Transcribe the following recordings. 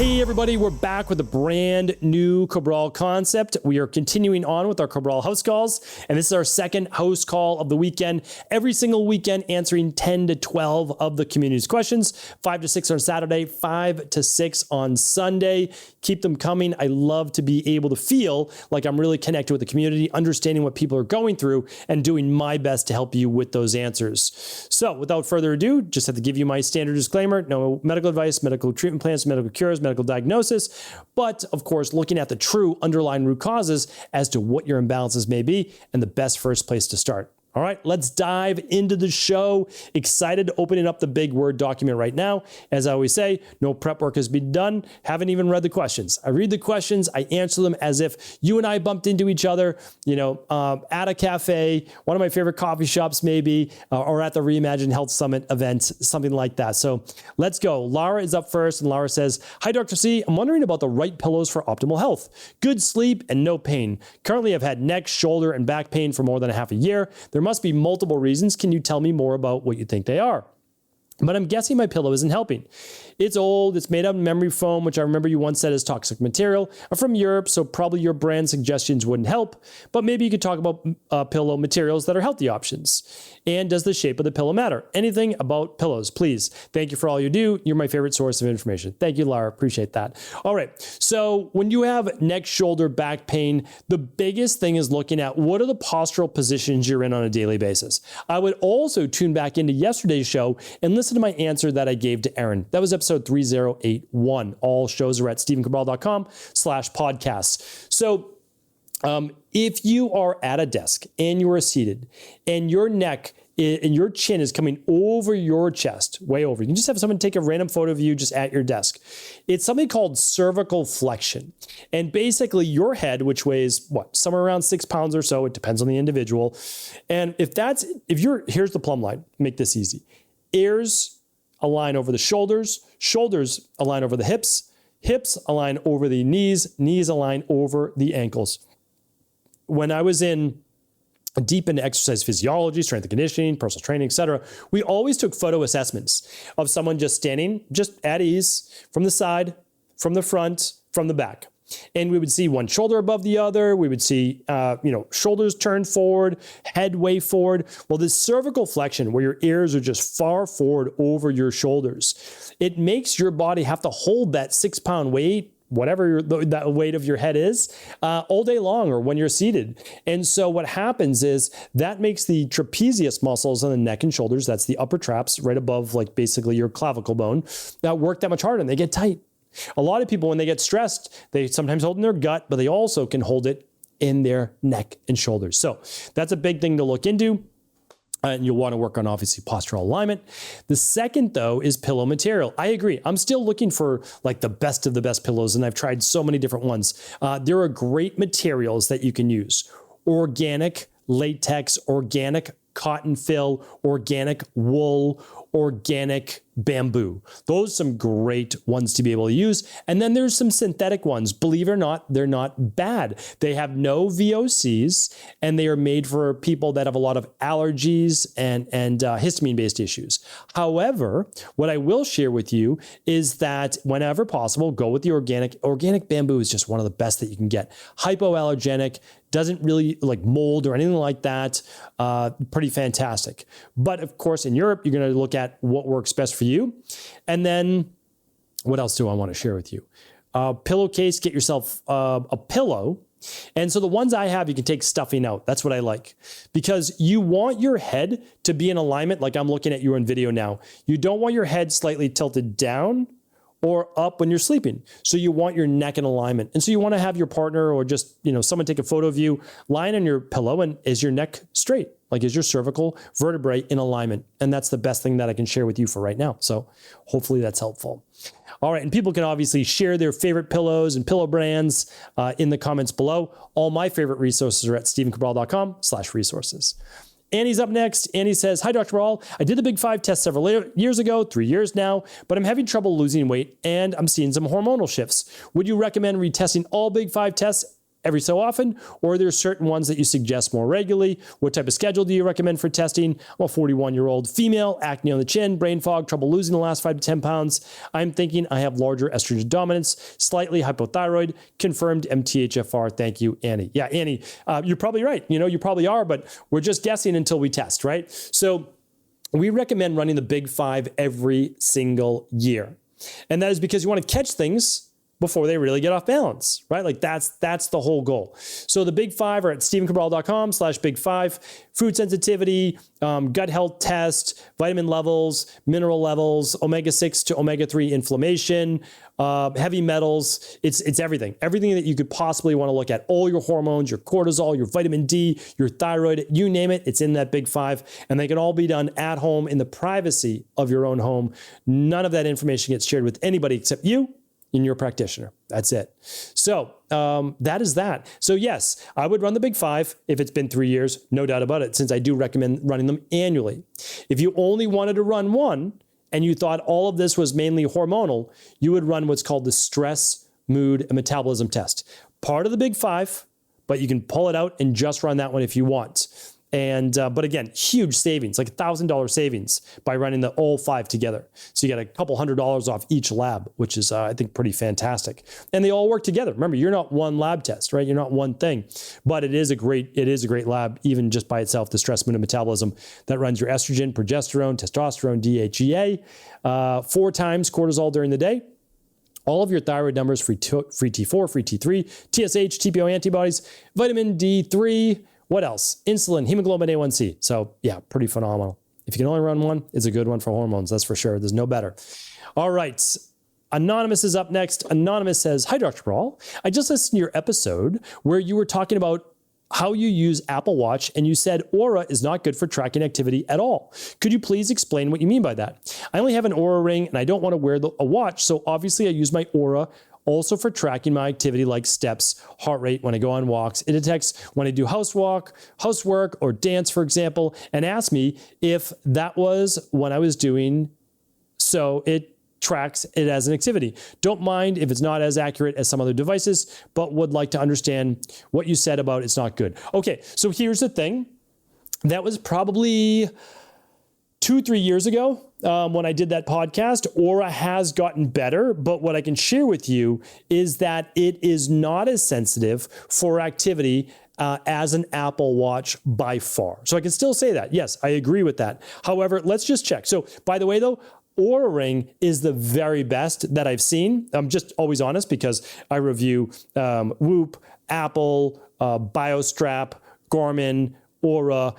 Hey everybody, we're back with a brand new Cabral concept. We are continuing on with our Cabral house calls, and this is our second house call of the weekend. Every single weekend answering 10 to 12 of the community's questions, 5 to 6 on Saturday, 5 to 6 on Sunday. Keep them coming. I love to be able to feel like I'm really connected with the community, understanding what people are going through, and doing my best to help you with those answers. So without further ado, just have to give you my standard disclaimer: no medical advice, medical treatment plans, medical cures, medical diagnosis, but of course, looking at the true underlying root causes as to what your imbalances may be and the best first place to start. All right, let's dive into the show. Excited opening up the big Word document right now. As I always say, no prep work has been done. Haven't even read the questions. I read the questions, I answer them as if you and I bumped into each other, at a cafe, one of my favorite coffee shops maybe, or at the Reimagine Health Summit event, something like that. So let's go. Laura is up first, and Laura says, "Hi, Dr. C. I'm wondering about the right pillows for optimal health. Good sleep and no pain. Currently, I've had neck, shoulder, and back pain for more than a half a year. There must be multiple reasons. Can you tell me more about what you think they are? But I'm guessing my pillow isn't helping. It's old, it's made out of memory foam, which I remember you once said is toxic material. I'm from Europe, so probably your brand suggestions wouldn't help, but maybe you could talk about pillow materials that are healthy options. And does the shape of the pillow matter? Anything about pillows, please. Thank you for all you do. You're my favorite source of information." Thank you, Laura. Appreciate that. All right. So when you have neck, shoulder, back pain, the biggest thing is looking at what are the postural positions you're in on a daily basis. I would also tune back into yesterday's show and listen to my answer that I gave to Aaron. That was episode 3081. All shows are at stephencabral.com/podcasts. So if you are at a desk and you are seated and your neck and your chin is coming over your chest, way over, you can just have someone take a random photo of you just at your desk. It's something called cervical flexion. And basically your head, which weighs somewhere around 6 pounds or so, it depends on the individual. And here's the plumb line, make this easy. Ears align over the shoulders, shoulders align over the hips, hips align over the knees, knees align over the ankles. When I was deep into exercise physiology, strength and conditioning, personal training, etc., we always took photo assessments of someone just standing just at ease from the side, from the front, from the back. And we would see one shoulder above the other. We would see, shoulders turned forward, head way forward. Well, this cervical flexion, where your ears are just far forward over your shoulders, it makes your body have to hold that 6-pound weight, whatever that weight of your head is, all day long or when you're seated. And so what happens is that makes the trapezius muscles on the neck and shoulders, that's the upper traps right above basically your clavicle bone, that work that much harder and they get tight. A lot of people, when they get stressed, they sometimes hold in their gut, but they also can hold it in their neck and shoulders. So that's a big thing to look into. And you'll want to work on, obviously, postural alignment. The second, though, is pillow material. I agree. I'm still looking for the best of the best pillows, and I've tried so many different ones. There are great materials that you can use. Organic latex, organic cotton fill, organic wool, organic bamboo. Those are some great ones to be able to use. And then there's some synthetic ones. Believe it or not, they're not bad. They have no VOCs, and they are made for people that have a lot of allergies and histamine-based issues. However, what I will share with you is that whenever possible, go with the organic. Organic bamboo is just one of the best that you can get. Hypoallergenic, doesn't really mold or anything like that. Pretty fantastic. But of course, in Europe, you're going to look at what works best for you. And then what else do I want to share with you? Pillowcase, get yourself a pillow. And so the ones I have, you can take stuffing out. That's what I like, because you want your head to be in alignment. Like I'm looking at you on video now. You don't want your head slightly tilted down or up when you're sleeping. So you want your neck in alignment. And so you want to have your partner or just, someone take a photo of you lying on your pillow, and is your neck straight? Is your cervical vertebrae in alignment? And that's the best thing that I can share with you for right now. So hopefully that's helpful. All right. And people can obviously share their favorite pillows and pillow brands in the comments below. All my favorite resources are at stephencabral.com/resources. Annie's up next. Annie says, "Hi, Dr. Rawl. I did the Big 5 test several years ago, 3 years now, but I'm having trouble losing weight and I'm seeing some hormonal shifts. Would you recommend retesting all Big 5 tests every so often, or are there certain ones that you suggest more regularly? What type of schedule do you recommend for testing? I'm a 41-year-old female, acne on the chin, brain fog, trouble losing the last 5 to 10 pounds. I'm thinking I have larger estrogen dominance, slightly hypothyroid, confirmed MTHFR. Thank you, Annie. Yeah, Annie, you're probably right. You probably are, but we're just guessing until we test, right? So we recommend running the Big 5 every single year. And that is because you want to catch things before they really get off balance, right? Like that's the whole goal. So the Big 5 are at stephencabral.com/big5, food sensitivity, gut health test, vitamin levels, mineral levels, omega-6 to omega-3 inflammation, heavy metals. It's everything that you could possibly want to look at. All your hormones, your cortisol, your vitamin D, your thyroid, you name it, it's in that Big 5. And they can all be done at home in the privacy of your own home. None of that information gets shared with anybody except you and your practitioner. That's it. So that is that. So yes, I would run the Big 5 if it's been 3 years, no doubt about it, since I do recommend running them annually. If you only wanted to run one and you thought all of this was mainly hormonal, you would run what's called the stress, mood, and metabolism test. Part of the Big 5, but you can pull it out and just run that one if you want. And but again, huge savings, like $1,000 savings by running the all 5 together. So you get a couple $100 off each lab, which is I think pretty fantastic. And they all work together. Remember, you're not one lab test, right? You're not one thing, but it is a great lab, even just by itself. The stress, mood, and metabolism that runs your estrogen, progesterone, testosterone, DHEA, 4 times cortisol during the day. All of your thyroid numbers, free T4, free T3, TSH, TPO antibodies, vitamin D3. What else? Insulin, hemoglobin A1C. So yeah, pretty phenomenal. If you can only run one, it's a good one for hormones. That's for sure. There's no better. All right. Anonymous is up next. Anonymous says, "Hi, Dr. Cabral. I just listened to your episode where you were talking about how you use Apple Watch and you said Oura is not good for tracking activity at all. Could you please explain what you mean by that? I only have an Oura ring and I don't want to wear a watch. So obviously I use my Oura also for tracking my activity like steps, heart rate when I go on walks. It detects when I do housework, or dance, for example, and asks me if that was when I was doing, so it tracks it as an activity. Don't mind if it's not as accurate as some other devices, but would like to understand what you said about it's not good." Okay, so here's the thing. That was probably 2-3 years ago when I did that podcast. Oura has gotten better, but what I can share with you is that it is not as sensitive for activity as an Apple Watch by far. So I can still say that. Yes, I agree with that. However, let's just check. So by the way, though, Oura Ring is the very best that I've seen. I'm just always honest because I review Whoop, Apple, BioStrap, Garmin, Oura.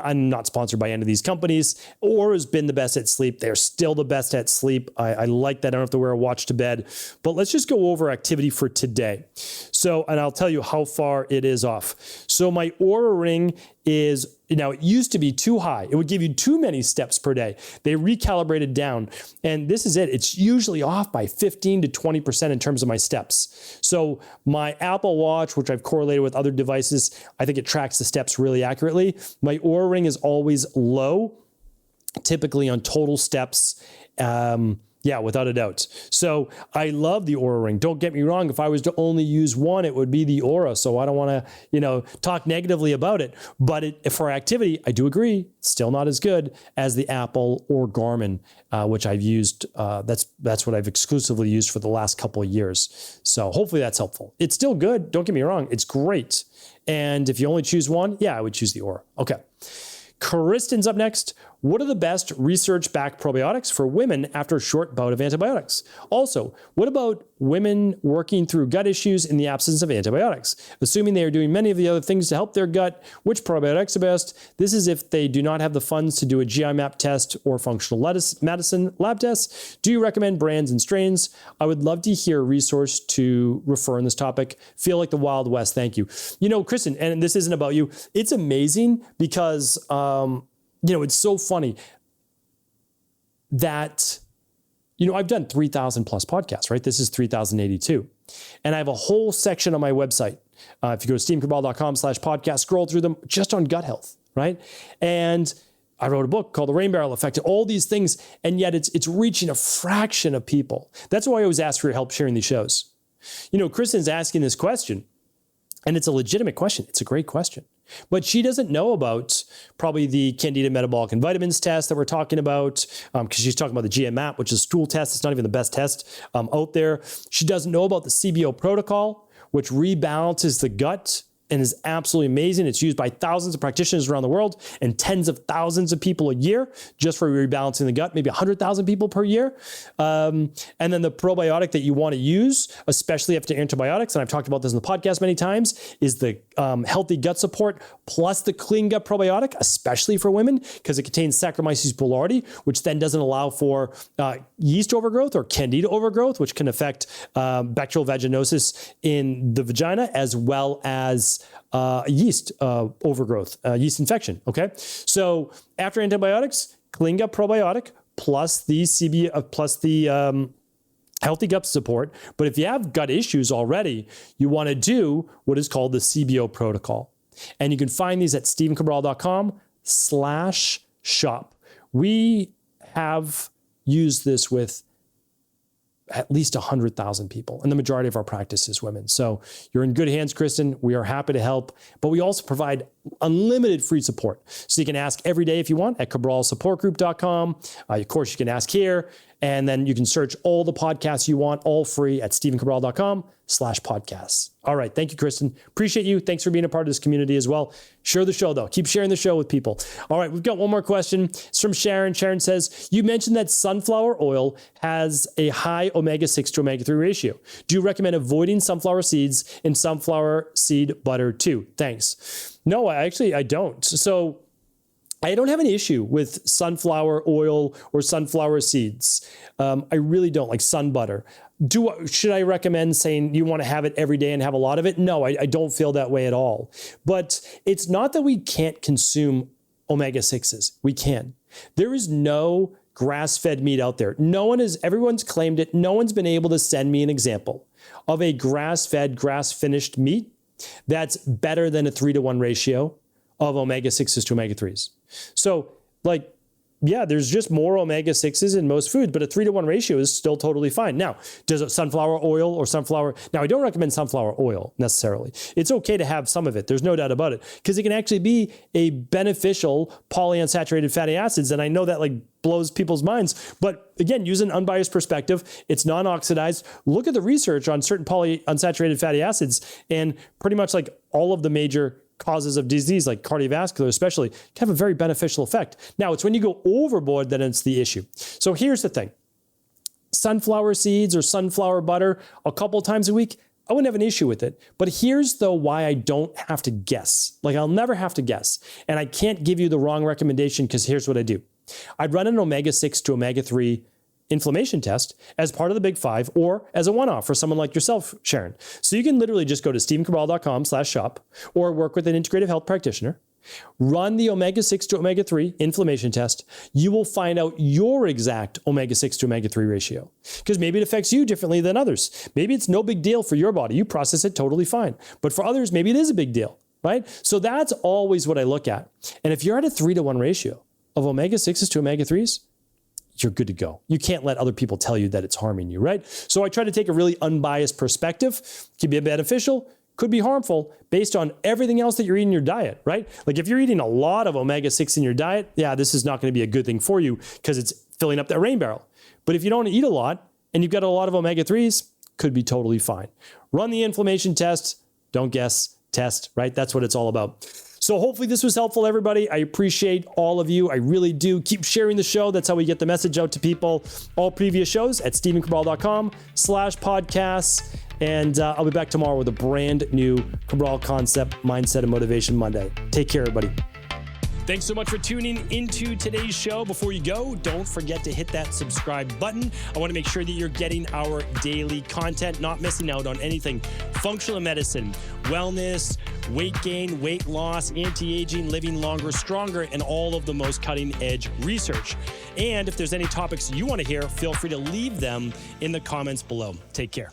I'm not sponsored by any of these companies. Oura has been the best at sleep. They're still the best at sleep. I like that I don't have to wear a watch to bed. But let's just go over activity for today. So, and I'll tell you how far it is off. So my Oura Ring is, now it used to be too high. It would give you too many steps per day. They recalibrated down. And this is it. It's usually off by 15 to 20% in terms of my steps. So my Apple Watch, which I've correlated with other devices, I think it tracks the steps really accurately. My Oura Ring is always low, typically on total steps. Yeah, without a doubt. So I love the Oura Ring. Don't get me wrong. If I was to only use one, it would be the Oura. So I don't want to, talk negatively about it. But for activity, I do agree, it's still not as good as the Apple or Garmin, which I've used. That's what I've exclusively used for the last couple of years. So hopefully that's helpful. It's still good. Don't get me wrong. It's great. And if you only choose one, yeah, I would choose the Oura. Okay. Kristen's up next. What are the best research-backed probiotics for women after a short bout of antibiotics? Also, what about women working through gut issues in the absence of antibiotics? Assuming they are doing many of the other things to help their gut, which probiotics are best? This is if they do not have the funds to do a GI map test or functional medicine lab test. Do you recommend brands and strains? I would love to hear a resource to refer on this topic. Feel like the Wild West. Thank you. Kristen, and this isn't about you. It's amazing because, it's so funny that, I've done 3,000 plus podcasts, right? This is 3,082. And I have a whole section on my website. If you go to stephencabral.com/podcast, scroll through them just on gut health, right? And I wrote a book called The Rain Barrel Effect, all these things, and yet it's reaching a fraction of people. That's why I always ask for your help sharing these shows. Kristen's asking this question. And it's a legitimate question. It's a great question. But she doesn't know about probably the Candida metabolic and vitamins test that we're talking about, because she's talking about the GMAP, which is a stool test. It's not even the best test out there. She doesn't know about the CBO protocol, which rebalances the gut and is absolutely amazing. It's used by thousands of practitioners around the world and tens of thousands of people a year just for rebalancing the gut, maybe 100,000 people per year. And then the probiotic that you want to use, especially after antibiotics, and I've talked about this in the podcast many times, is the healthy gut support plus the clean gut probiotic, especially for women, because it contains Saccharomyces boulardii, which then doesn't allow for yeast overgrowth or candida overgrowth, which can affect bacterial vaginosis in the vagina, as well as yeast overgrowth, yeast infection. Okay, so after antibiotics, clean gut probiotic plus the healthy gut support. But if you have gut issues already, you want to do what is called the CBO protocol, and you can find these at stevencabral.com/shop. We have used this with at least 100,000 people, and the majority of our practice is women. So you're in good hands, Kristen. We are happy to help, but we also provide unlimited free support. So you can ask every day if you want at cabralsupportgroup.com. Of course, you can ask here, and then you can search all the podcasts you want, all free at stevencabral.com/podcasts. All right. Thank you, Kristen. Appreciate you. Thanks for being a part of this community as well. Share the show, though. Keep sharing the show with people. All right. We've got one more question. It's from Sharon. Sharon says, you mentioned that sunflower oil has a high omega-6 to omega-3 ratio. Do you recommend avoiding sunflower seeds and sunflower seed butter too? Thanks. No, I don't. So I don't have an issue with sunflower oil or sunflower seeds. I really don't, like sun butter. Should I recommend saying you want to have it every day and have a lot of it? No, I don't feel that way at all. But it's not that we can't consume omega-6s. We can. There is no grass-fed meat out there. Everyone's claimed it. No one's been able to send me an example of a grass-fed, grass-finished meat that's better than a 3-to-1 ratio of omega-6s to omega-3s. So there's just more omega-6s in most foods, but a 3-to-1 ratio is still totally fine. Now, does it sunflower oil or now I don't recommend sunflower oil necessarily. It's okay to have some of it. There's no doubt about it, because it can actually be a beneficial polyunsaturated fatty acids. And I know that blows people's minds, but again, use an unbiased perspective. It's non-oxidized. Look at the research on certain polyunsaturated fatty acids, and pretty much all of the major causes of disease, like cardiovascular especially, can have a very beneficial effect. Now, it's when you go overboard that it's the issue. So here's the thing. Sunflower seeds or sunflower butter a couple times a week, I wouldn't have an issue with it. But here's why I don't have to guess. I'll never have to guess. And I can't give you the wrong recommendation, because here's what I do. I'd run an omega-6 to omega-3 inflammation test as part of the Big Five, or as a one-off for someone like yourself, Sharon. So you can literally just go to stevencabral.com/shop or work with an integrative health practitioner, run the omega-6 to omega-3 inflammation test. You will find out your exact omega-6 to omega-3 ratio, because maybe it affects you differently than others. Maybe it's no big deal for your body. You process it totally fine. But for others, maybe it is a big deal, right? So that's always what I look at. And if you're at a 3-to-1 ratio of omega-6s to omega-3s, you're good to go. You can't let other people tell you that it's harming you, right? So I try to take a really unbiased perspective. Could be beneficial, could be harmful, based on everything else that you're eating in your diet, right? If you're eating a lot of omega-6 in your diet, this is not going to be a good thing for you, because it's filling up that rain barrel. But if you don't eat a lot and you've got a lot of omega-3s, could be totally fine. Run the inflammation test. Don't guess, test, right? That's what it's all about. So hopefully this was helpful, everybody. I appreciate all of you. I really do. Keep sharing the show. That's how we get the message out to people. All previous shows at stevencabral.com/podcasts. And I'll be back tomorrow with a brand new Cabral Concept Mindset and Motivation Monday. Take care, everybody. Thanks so much for tuning into today's show. Before you go, don't forget to hit that subscribe button. I want to make sure that you're getting our daily content, not missing out on anything functional medicine, wellness, weight gain, weight loss, anti-aging, living longer, stronger, and all of the most cutting-edge research. And if there's any topics you want to hear, feel free to leave them in the comments below. Take care.